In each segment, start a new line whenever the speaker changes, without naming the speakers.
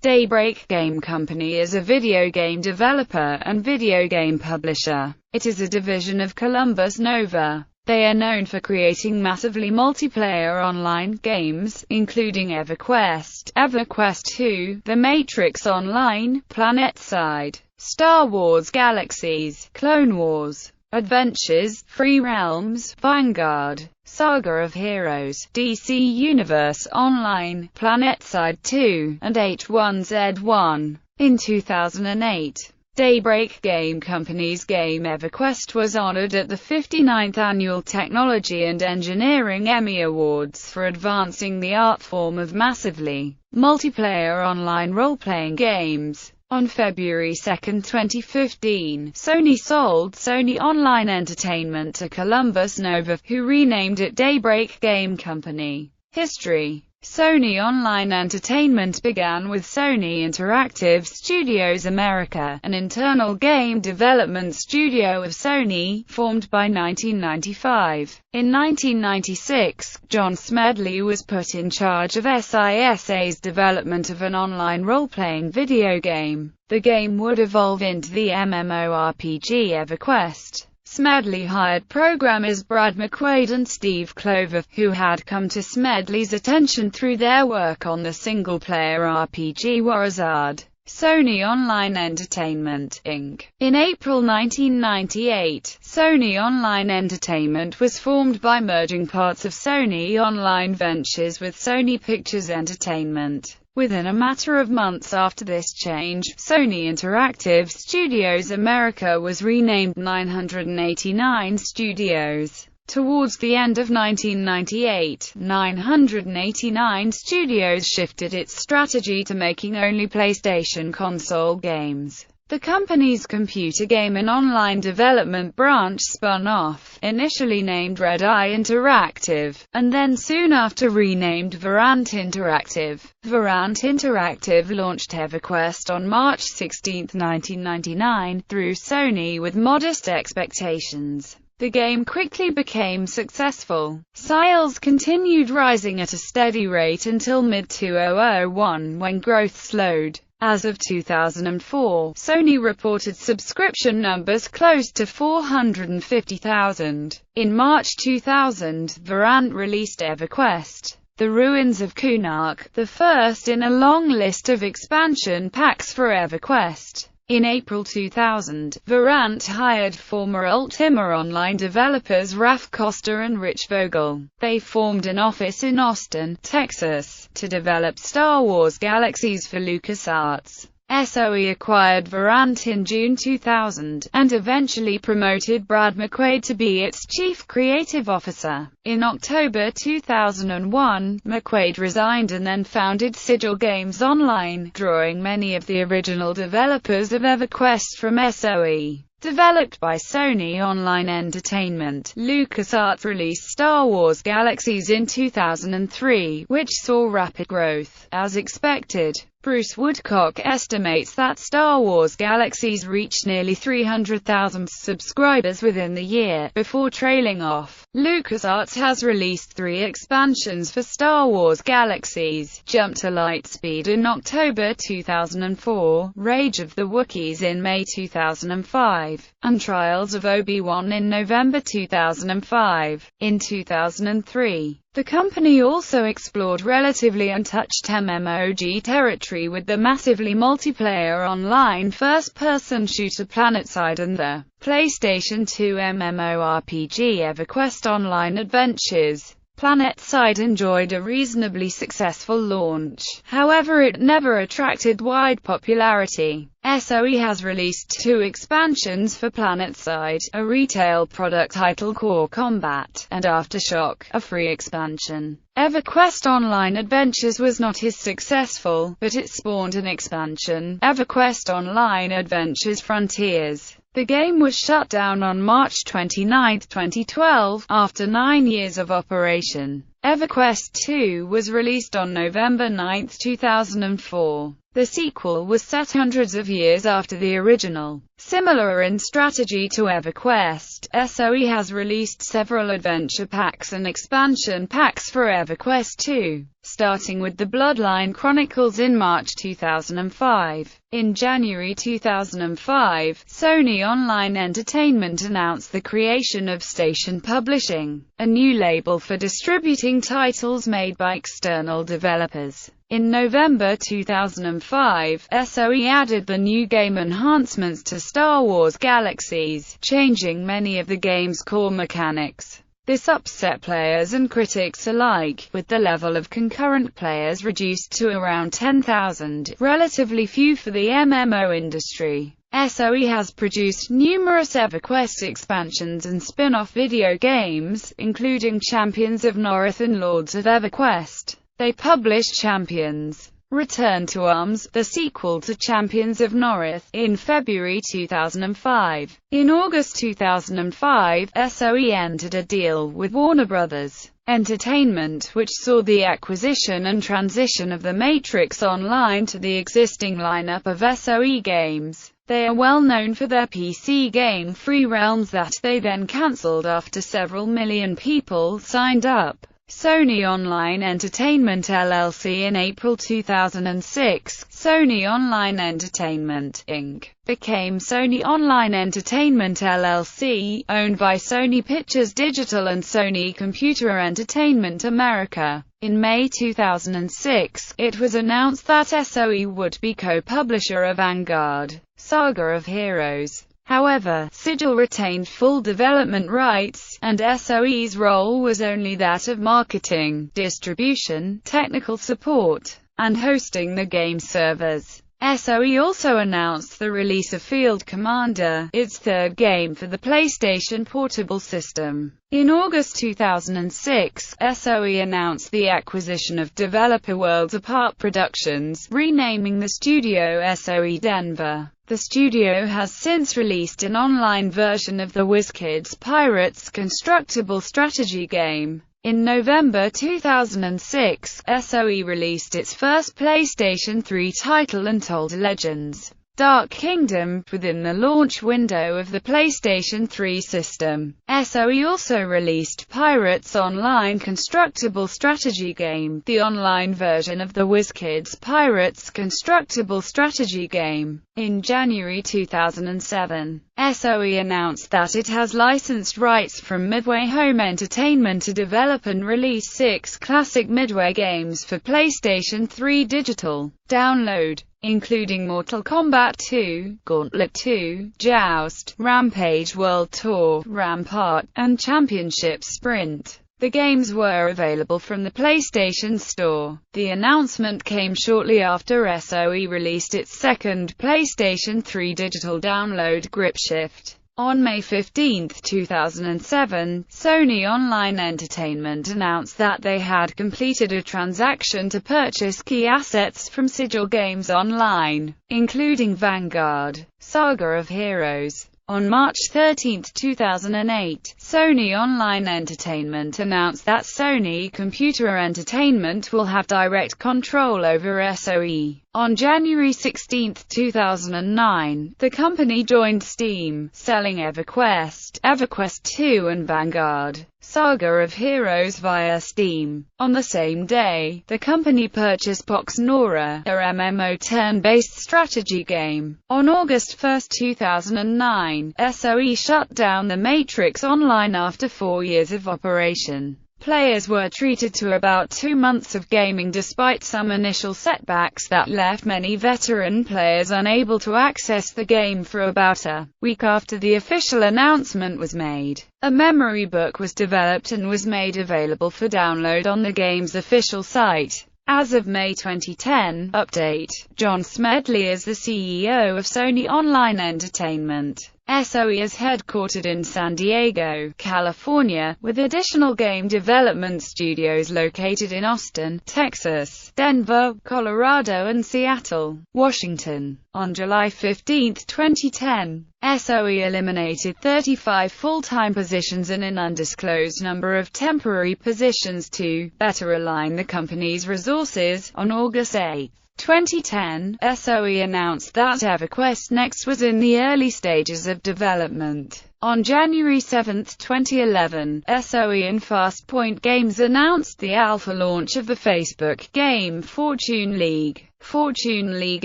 Daybreak Game Company is a video game developer and video game publisher. It is a division of Columbus Nova. They are known for creating massively multiplayer online games, including EverQuest, EverQuest 2, The Matrix Online, PlanetSide, Star Wars Galaxies, Clone Wars, Adventures, Free Realms, Vanguard, Saga of Heroes, DC Universe Online, PlanetSide 2, and H1Z1. In 2008, Daybreak Game Company's game EverQuest was honored at the 59th Annual Technology and Engineering Emmy Awards for advancing the art form of massively multiplayer online role-playing games. On February 2, 2015, Sony sold Sony Online Entertainment to Columbus Nova, who renamed it Daybreak Game Company. History. Sony Online Entertainment began with Sony Interactive Studios America, an internal game development studio of Sony, formed by 1995. In 1996, John Smedley was put in charge of SISA's development of an online role-playing video game. The game would evolve into the MMORPG EverQuest. Smedley hired programmers Brad McQuaid and Steve Clover, who had come to Smedley's attention through their work on the single-player RPG Warzard. Sony Online Entertainment, Inc. In April 1998, Sony Online Entertainment was formed by merging parts of Sony Online Ventures with Sony Pictures Entertainment. Within a matter of months after this change, Sony Interactive Studios America was renamed 989 Studios. Towards the end of 1998, 989 Studios shifted its strategy to making only PlayStation console games. The company's computer game and online development branch spun off, initially named Red Eye Interactive, and then soon after renamed Verant Interactive. Verant Interactive launched EverQuest on March 16, 1999, through Sony with modest expectations. The game quickly became successful. Sales continued rising at a steady rate until mid-2001 when growth slowed. As of 2004, Sony reported subscription numbers close to 450,000. In March 2000, Verant released EverQuest: The Ruins of Kunark, the first in a long list of expansion packs for EverQuest. In April 2000, Verant hired former Ultima Online developers Raf Costa and Rich Vogel. They formed an office in Austin, Texas, to develop Star Wars Galaxies for LucasArts. SOE acquired Verant in June 2000, and eventually promoted Brad McQuaid to be its chief creative officer. In October 2001, McQuaid resigned and then founded Sigil Games Online, drawing many of the original developers of EverQuest from SOE. Developed by Sony Online Entertainment, LucasArts released Star Wars Galaxies in 2003, which saw rapid growth. As expected, Bruce Woodcock estimates that Star Wars Galaxies reached nearly 300,000 subscribers within the year, before trailing off. LucasArts has released 3 expansions for Star Wars Galaxies: Jump to Lightspeed in October 2004, Rage of the Wookiees in May 2005, and Trials of Obi-Wan in November 2005. In 2003, the company also explored relatively untouched MMOG territory with the massively multiplayer online first-person shooter PlanetSide and the PlayStation 2 MMORPG EverQuest Online Adventures. PlanetSide enjoyed a reasonably successful launch, however it never attracted wide popularity. SOE has released 2 expansions for PlanetSide, a retail product titled Core Combat, and Aftershock, a free expansion. EverQuest Online Adventures was not as successful, but it spawned an expansion, EverQuest Online Adventures Frontiers. The game was shut down on March 29, 2012, after 9 years of operation. EverQuest 2 was released on November 9, 2004. The sequel was set hundreds of years after the original. Similar in strategy to EverQuest, SOE has released several adventure packs and expansion packs for EverQuest 2, starting with the Bloodline Chronicles in March 2005. In January 2005, Sony Online Entertainment announced the creation of Station Publishing, a new label for distributing titles made by external developers. In November 2005, SOE added the new game enhancements to Star Wars Galaxies, changing many of the game's core mechanics. This upset players and critics alike, with the level of concurrent players reduced to around 10,000, relatively few for the MMO industry. SOE has produced numerous EverQuest expansions and spin-off video games, including Champions of Norith and Lords of EverQuest. They published Champions: Return to Arms, the sequel to Champions of Norith, in February 2005. In August 2005, SOE entered a deal with Warner Bros. Entertainment, which saw the acquisition and transition of the Matrix Online to the existing lineup of SOE games. They are well known for their PC game Free Realms that they then cancelled after several million people signed up. Sony Online Entertainment LLC. In April 2006, Sony Online Entertainment, Inc. became Sony Online Entertainment LLC, owned by Sony Pictures Digital and Sony Computer Entertainment America. In May 2006, it was announced that SOE would be co-publisher of Vanguard: Saga of Heroes. However, Sigil retained full development rights, and SOE's role was only that of marketing, distribution, technical support, and hosting the game's servers. SOE also announced the release of Field Commander, its third game for the PlayStation Portable system. In August 2006, SOE announced the acquisition of developer Worlds Apart Productions, renaming the studio SOE Denver. The studio has since released an online version of the WizKids Pirates constructible strategy game. In November 2006, SOE released its first PlayStation 3 title, Untold Legends: Dark Kingdom, within the launch window of the PlayStation 3 system. SOE also released Pirates Online constructible strategy game, the online version of the WizKids Pirates constructible strategy game. In January 2007, SOE announced that it has licensed rights from Midway Home Entertainment to develop and release 6 classic Midway games for PlayStation 3 digital download, including Mortal Kombat 2, Gauntlet 2, Joust, Rampage World Tour, Rampart, and Championship Sprint. The games were available from the PlayStation Store. The announcement came shortly after SOE released its second PlayStation 3 digital download, Gripshift. On May 15, 2007, Sony Online Entertainment announced that they had completed a transaction to purchase key assets from Sigil Games Online, including Vanguard: Saga of Heroes. On March 13, 2008, Sony Online Entertainment announced that Sony Computer Entertainment will have direct control over SOE. On January 16, 2009, the company joined Steam, selling EverQuest, EverQuest 2 and Vanguard: Saga of Heroes via Steam. On the same day, the company purchased Pox Nora, a MMO turn-based strategy game. On August 1, 2009, SOE shut down the Matrix Online after 4 years of operation. Players were treated to about 2 months of gaming despite some initial setbacks that left many veteran players unable to access the game for about a week after the official announcement was made. A memory book was developed and was made available for download on the game's official site. As of May 2010, update, John Smedley is the CEO of Sony Online Entertainment. SOE is headquartered in San Diego, California, with additional game development studios located in Austin, Texas, Denver, Colorado and Seattle, Washington. On July 15, 2010, SOE eliminated 35 full-time positions and an undisclosed number of temporary positions to better align the company's resources. On August 8, 2010, SOE announced that EverQuest Next was in the early stages of development. On January 7, 2011, SOE and Fastpoint Games announced the alpha launch of the Facebook game Fortune League. Fortune League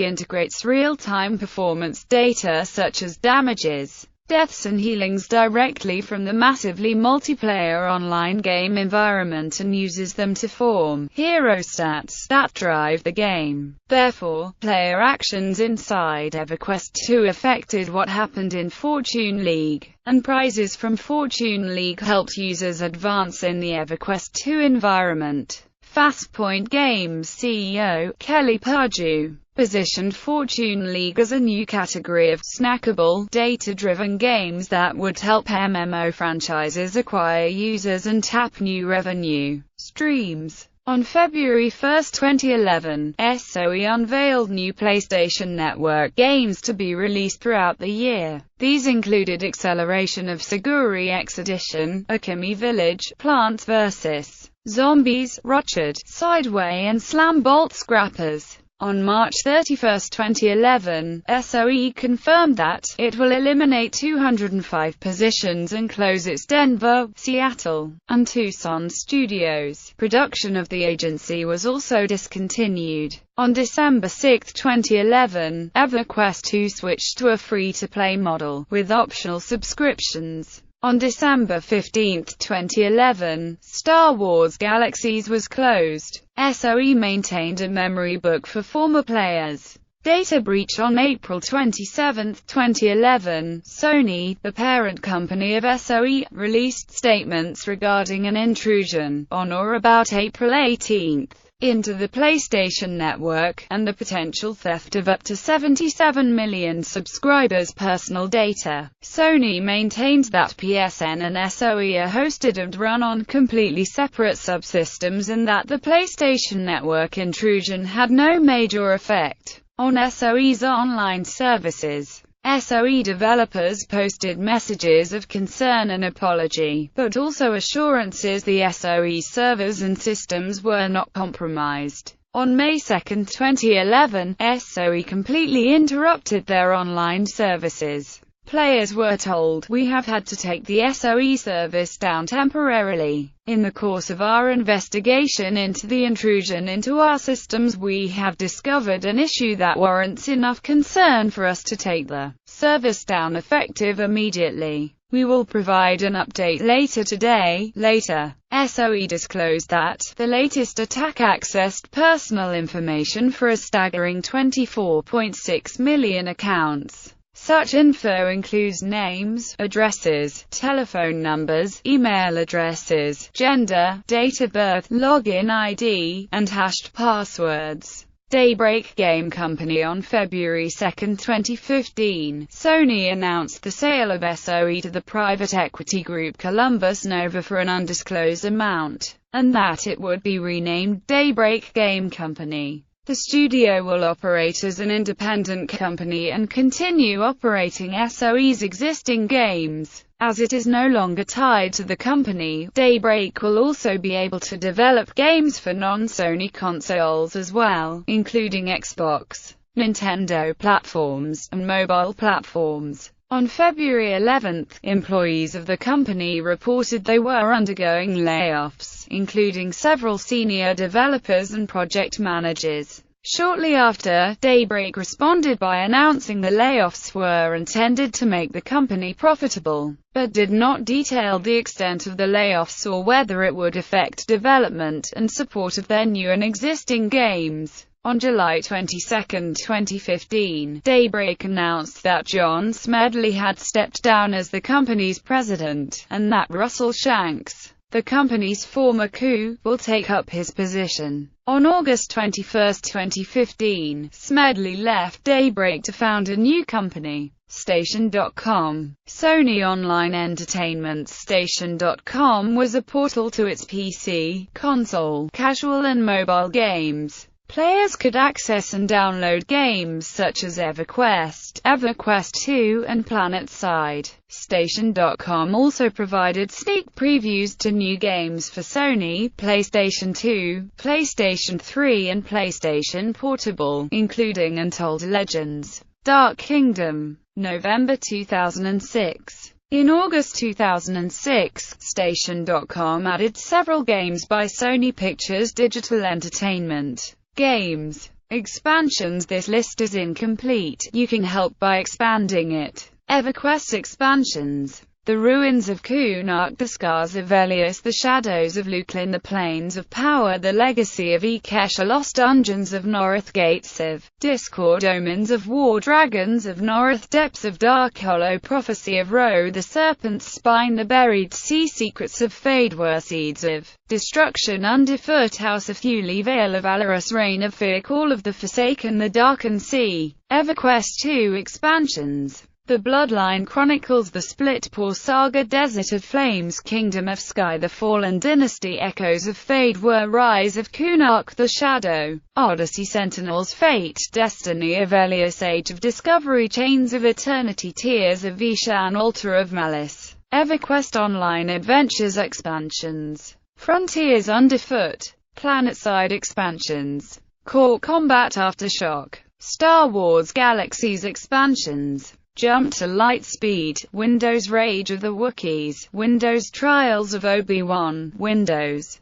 integrates real-time performance data such as damages, deaths and healings directly from the massively multiplayer online game environment and uses them to form hero stats that drive the game. Therefore, player actions inside EverQuest 2 affected what happened in Fortune League, and prizes from Fortune League helped users advance in the EverQuest 2 environment. Fastpoint Games CEO, Kelly Purdue, positioned Fortune League as a new category of snackable, data-driven games that would help MMO franchises acquire users and tap new revenue streams. On February 1, 2011, SOE unveiled new PlayStation Network games to be released throughout the year. These included Acceleration of Siguri X Edition, Okami Village, Plants vs. Zombies, Rochard, Sideway and Slam Bolt Scrappers. On March 31, 2011, SOE confirmed that it will eliminate 205 positions and close its Denver, Seattle, and Tucson studios. Production of the agency was also discontinued. On December 6, 2011, EverQuest 2 switched to a free-to-play model, with optional subscriptions. On December 15, 2011, Star Wars Galaxies was closed. SOE maintained a memory book for former players. Data breach. On April 27, 2011, Sony, the parent company of SOE, released statements regarding an intrusion, on or about April 18, into the PlayStation Network, and the potential theft of up to 77 million subscribers' personal data. Sony maintains that PSN and SOE are hosted and run on completely separate subsystems and that the PlayStation Network intrusion had no major effect on SOE's online services. SOE developers posted messages of concern and apology, but also assurances the SOE servers and systems were not compromised. On May 2, 2011, SOE completely interrupted their online services. Players were told, "We have had to take the SOE service down temporarily. In the course of our investigation into the intrusion into our systems, we have discovered an issue that warrants enough concern for us to take the service down effective immediately. We will provide an update later today." Later, SOE disclosed that the latest attack accessed personal information for a staggering 24.6 million accounts. Such info includes names, addresses, telephone numbers, email addresses, gender, date of birth, login ID, and hashed passwords. Daybreak Game Company. On February 2, 2015, Sony announced the sale of SOE to the private equity group Columbus Nova for an undisclosed amount, and that it would be renamed Daybreak Game Company. The studio will operate as an independent company and continue operating SOE's existing games. As it is no longer tied to the company, Daybreak will also be able to develop games for non-Sony consoles as well, including Xbox, Nintendo platforms, and mobile platforms. On February 11, employees of the company reported they were undergoing layoffs, including several senior developers and project managers. Shortly after, Daybreak responded by announcing the layoffs were intended to make the company profitable, but did not detail the extent of the layoffs or whether it would affect development and support of their new and existing games. On July 22, 2015, Daybreak announced that John Smedley had stepped down as the company's president, and that Russell Shanks, the company's former coup, will take up his position. On August 21, 2015, Smedley left Daybreak to found a new company, Station.com. Sony Online Entertainment. Station.com was a portal to its PC, console, casual and mobile games. Players could access and download games such as EverQuest, EverQuest 2, and PlanetSide. Station.com also provided sneak previews to new games for Sony, PlayStation 2, PlayStation 3 and PlayStation Portable, including Untold Legends: Dark Kingdom, November 2006. In August 2006, Station.com added several games by Sony Pictures Digital Entertainment. Games. Expansions. This list is incomplete. You can help by expanding it. EverQuest expansions. The Ruins of Kunark, The Scars of Velius, The Shadows of Luklin, The Plains of Power, The Legacy of Ekesha, Lost Dungeons of Northgate, Civ, Discord, Omens of War, Dragons of North, Depths of Dark Hollow, Prophecy of Ro, The Serpent's Spine, The Buried Sea, Secrets of Fadewar, Seeds of Destruction, Underfoot, House of Thule, Vale of Valorous, Reign of Fear, Call of the Forsaken, The Darkened Sea. EverQuest 2 expansions. The Bloodline Chronicles, The Split Paw Saga, Desert of Flames, Kingdom of Sky, The Fallen Dynasty, Echoes of Fadewar, Rise of Kunark, The Shadow, Odyssey, Sentinels, Fate, Destiny of Elias, Age of Discovery, Chains of Eternity, Tears of Vishan, Altar of Malice. EverQuest Online Adventures expansions. Frontiers Underfoot. PlanetSide expansions. Core Combat Aftershock. Star Wars Galaxies expansions. Jump to Light Speed, Windows Rage of the Wookiees, Windows Trials of Obi-Wan, Windows